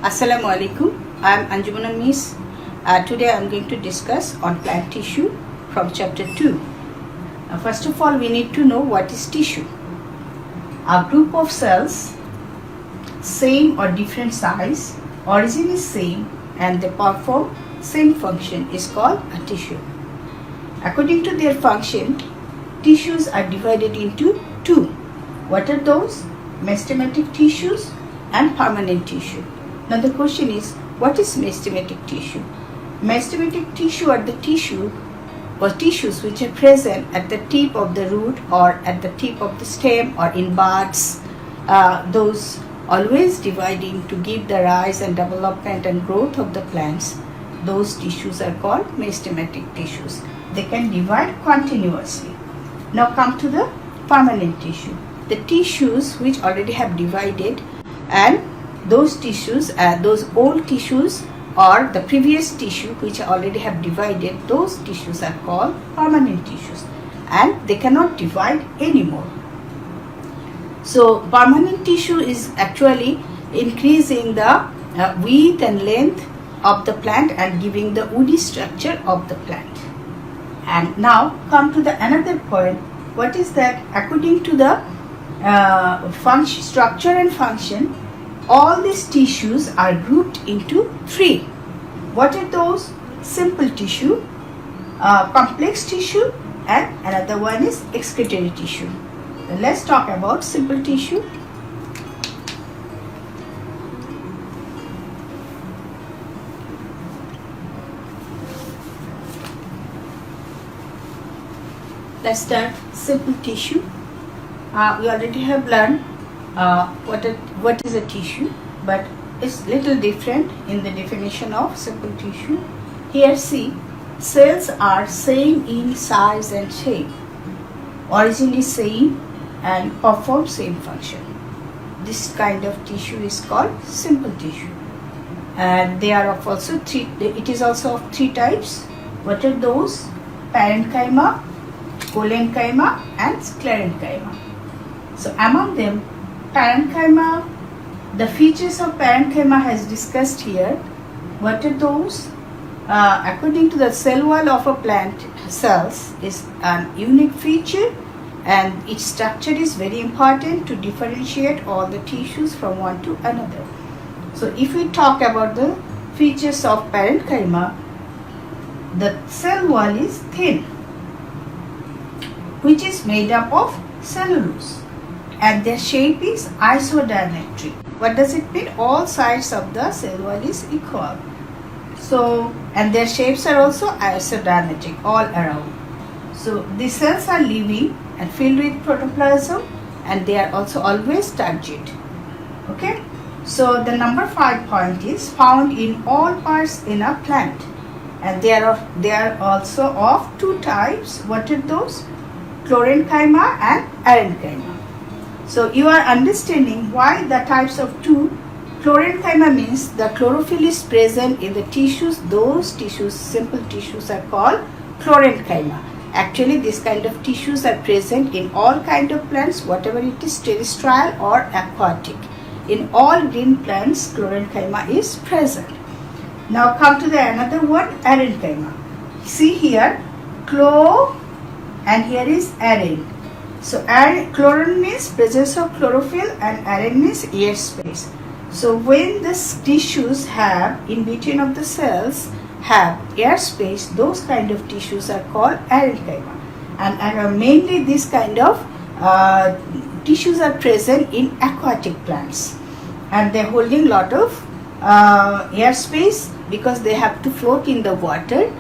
Assalamu alaikum. I am Anjumana Miss. Today I am going to discuss on plant tissue from chapter 2. First of all, we need to know what is tissue. A group of cells, same or different size, origin is same, and they perform same function is called a tissue. According to their function, tissues are divided into two. What are those? Meristematic tissues and permanent tissue. Now the question is, what is meristematic tissue? Meristematic tissue are the tissue or tissues which are present at the tip of the root or at the tip of the stem or in buds. Those always dividing to give the rise and development and growth of the plants. Those tissues are called meristematic tissues. They can divide continuously. Now come to the permanent tissue. The tissues which already have divided, and those tissues, those old tissues or the previous tissue which already have divided, those tissues are called permanent tissues, and they cannot divide anymore. So permanent tissue is actually increasing the width and length of the plant and giving the woody structure of the plant. And now come to the another point. What is that? According to the structure and function, all these tissues are grouped into three. What are those? Simple tissue, complex tissue, and another one is excretory tissue. Let's talk about simple tissue. Let's start simple tissue. We already have learned what is a tissue, but it's little different in the definition of simple tissue. Here see, cells are same in size and shape. Origin is same and perform same function. This kind of tissue is called simple tissue. And they are of also three. It is also of three types. What are those? Parenchyma, collenchyma, and sclerenchyma. So among them, parenchyma, the features of parenchyma has discussed here. What are those? According to the cell wall of a plant cells is an unique feature, and its structure is very important to differentiate all the tissues from one to another. So if we talk about the features of parenchyma, the cell wall is thin, which is made up of cellulose, and their shape is isodiametric. What does it mean? All sides of the cell wall is equal. So, and their shapes are also isodiametric all around. So the cells are living and filled with protoplasm, and they are also always turgid. Okay. So the number 5 point is found in all parts in a plant, and they are also of two types. What are those? Chlorenchyma and parenchyma. So you are understanding why the types of two. Chlorenchyma means the chlorophyll is present in the tissues. Those tissues, simple tissues, are called chlorenchyma. Actually, this kind of tissues are present in all kind of plants, whatever it is, terrestrial or aquatic. In all green plants, chlorenchyma is present. Now come to the another one, parenchyma. See here, chlo, and here is arene. So chlorin means presence of chlorophyll and arene means air space. So when the tissues have, in between of the cells, have air space, those kind of tissues are called parenchyma. And mainly this kind of tissues are present in aquatic plants. And they're holding lot of air space because they have to float in the water.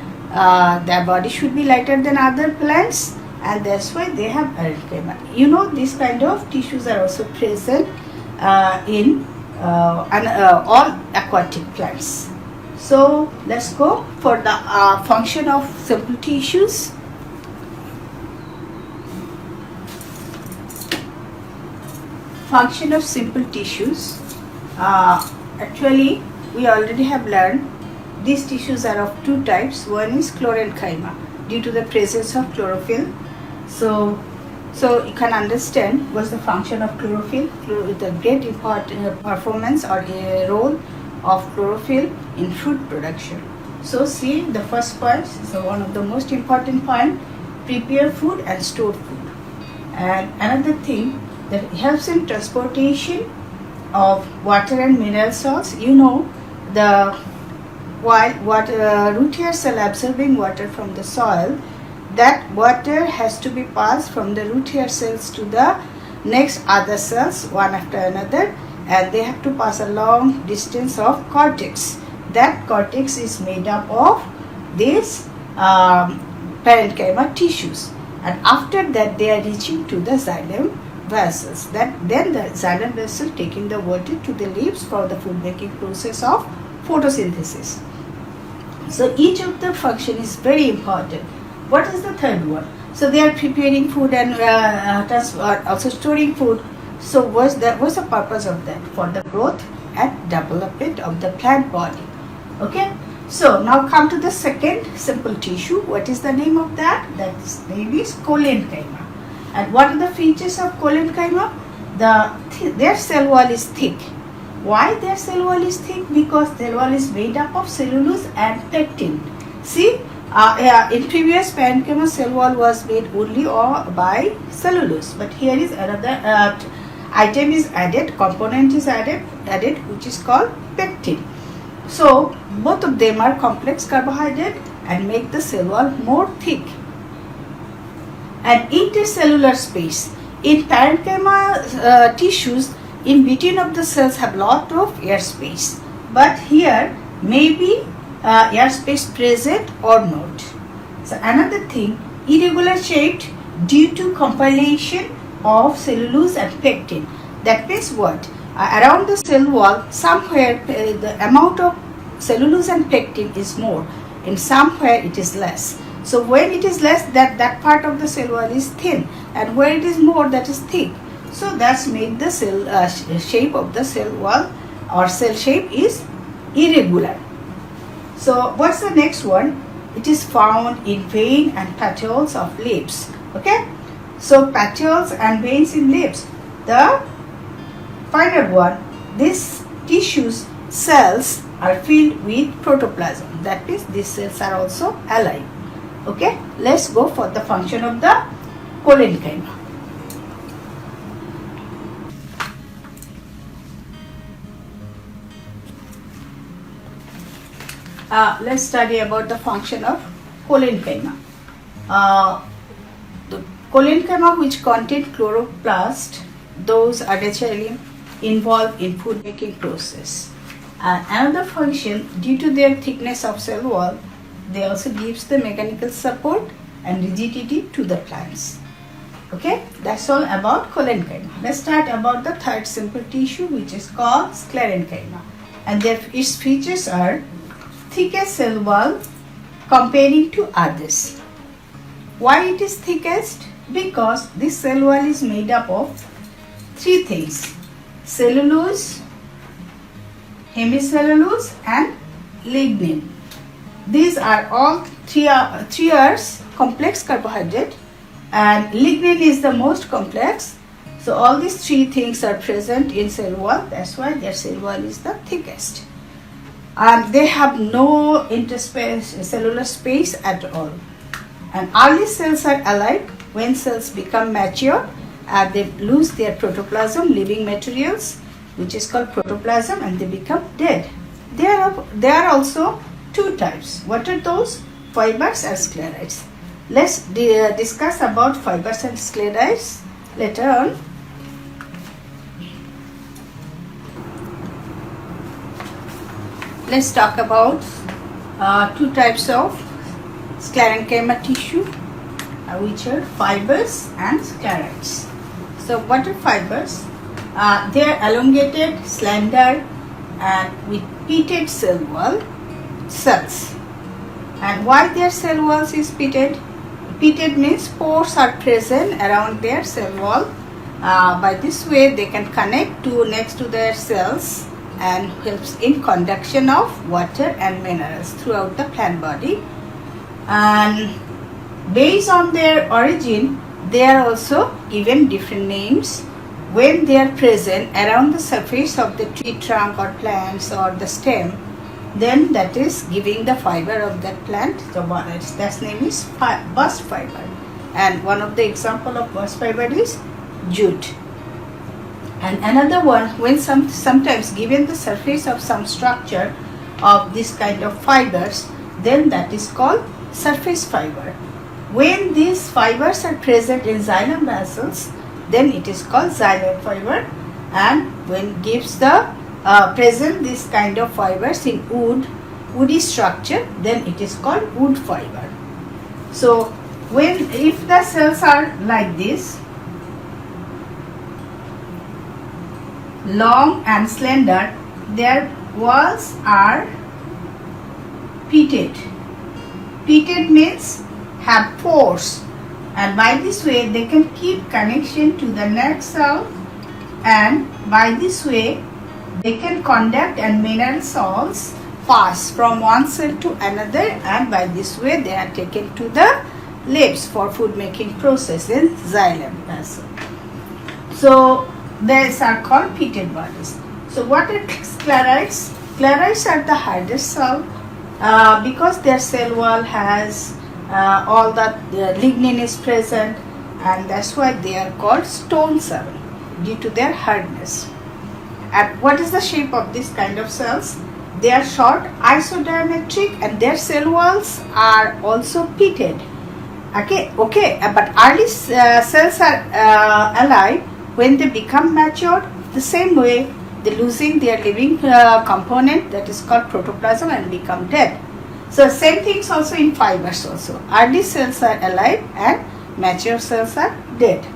Their body should be lighter than other plants, and that's why they have parenchyma. You know, these kind of tissues are also present in all aquatic plants. So let's go for the function of simple tissues. Function of simple tissues. Actually, we already have learned these tissues are of two types. One is chlorenchyma, due to the presence of chlorophyll. So you can understand what's the function of chlorophyll with a great performance or a role of chlorophyll in food production. So see, the first point is one of the most important point: prepare food and store food. And another thing that helps in transportation of water and mineral salts. You know, the while root hair cell absorbing water from the soil, that water has to be passed from the root hair cells to the next other cells one after another, and they have to pass a long distance of cortex. That cortex is made up of these parenchyma tissues, and after that they are reaching to the xylem vessels. Then the xylem vessel taking the water to the leaves for the food making process of photosynthesis. So each of the function is very important. What is the third one? So they are preparing food and also storing food. So what's the purpose of that? For the growth and development of the plant body. Okay. So now come to the second simple tissue. What is the name of that? That name is collenchyma. And what are the features of collenchyma? Their cell wall is thick. Why their cell wall is thick? Because cell wall is made up of cellulose and pectin. See, in previous parenchyma, cell wall was made only by cellulose, but here is another item is added, component is added, which is called pectin. So both of them are complex carbohydrate and make the cell wall more thick. And intercellular space in parenchyma tissues, in between of the cells have lot of air space, but here maybe air space present or not. So another thing, irregular shaped due to compilation of cellulose and pectin. That means what? Around the cell wall, somewhere the amount of cellulose and pectin is more, and somewhere it is less. So when it is less, that part of the cell wall is thin, and where it is more, that is thick. So that's make the cell shape of the cell wall or cell shape is irregular. So what's the next one? It is found in vein and petioles of leaves. Okay. So petioles and veins in leaves. The final one, these tissues cells are filled with protoplasm. That means these cells are also alive. Okay. Let's go for the function of the collenchyma. Let's study about the function of collenchyma. The collenchyma which contain chloroplast, those are naturally involved in food making process. Another function, due to their thickness of cell wall, they also gives the mechanical support and rigidity to the plants. Okay, that's all about collenchyma. Let's start about the third simple tissue, which is called sclerenchyma, and its features are thickest cell wall comparing to others. Why it is thickest? Because this cell wall is made up of three things: cellulose, hemicellulose and lignin. These are all three are complex carbohydrate, and lignin is the most complex. So all these three things are present in cell wall. That's why their cell wall is the thickest. And they have no intercellular space at all. And early cells are alive. When cells become mature, they lose their protoplasm, living materials, which is called protoplasm, and they become dead. There are also two types. What are those? Fibers and sclerites. Let's discuss about fibers and sclerites later on. Let's talk about two types of sclerenchyma tissue, which are fibers and sclerites. So what are fibers? They are elongated, slender, and with pitted cell wall cells. And why their cell walls is pitted? Pitted means pores are present around their cell wall. By this way, they can connect next to their cells and helps in conduction of water and minerals throughout the plant body. And based on their origin, they are also given different names. when they are present around the surface of the tree trunk or plants or the stem, then that is giving the fiber of that plant. So that's name is bast fiber. And one of the example of bast fiber is jute. And another one, when sometimes given the surface of some structure of this kind of fibers, then that is called surface fiber. When these fibers are present in xylem vessels, then it is called xylem fiber. And when gives the present this kind of fibers in woody structure, then it is called wood fiber. So if the cells are like this, long and slender, their walls are pitted. Pitted means have pores, and by this way they can keep connection to the next cell, and by this way they can conduct and mineral salts pass from one cell to another, and by this way they are taken to the leaves for food making process in xylem vessel. So these are called pitted bodies. So what are sclerites? Sclerites are the hardest cell because their cell wall has all the lignin is present, and that's why they are called stone cell due to their hardness. And what is the shape of this kind of cells? They are short, isodiametric, and their cell walls are also pitted. Okay, but early cells are alive when they become matured. The same way they losing their living component, that is called protoplasm, and become dead. So same things also in fibers also. Early cells are alive and mature cells are dead.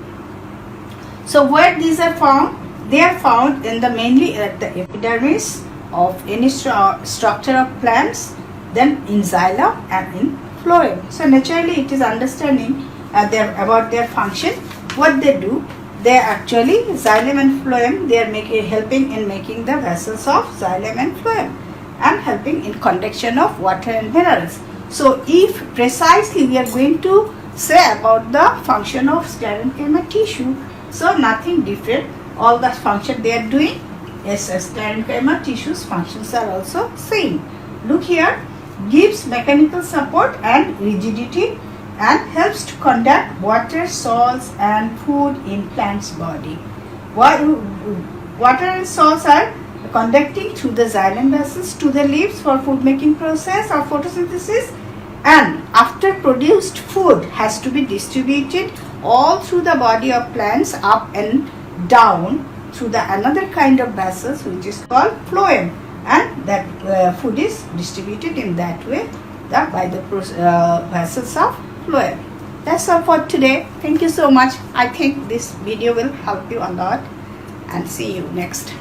So where these are found? They are found in the mainly at the epidermis of any structure of plants, then in xylem and in phloem. So naturally it is understanding about their function. What they do, they actually xylem and phloem, they are helping in making the vessels of xylem and phloem and helping in conduction of water and minerals. So if precisely we are going to say about the function of sclerenchyma tissue, so nothing different, all the function they are doing, yes, sclerenchyma tissue's functions are also same. Look here, gives mechanical support and rigidity and helps to conduct water, salts and food in plant's body. Water and salts are conducting through the xylem vessels to the leaves for food making process or photosynthesis, and after produced food has to be distributed all through the body of plants up and down through the another kind of vessels which is called phloem, and that food is distributed in that way by the vessels of phloem. That's all for today. Thank you so much. I think this video will help you a lot, and see you next.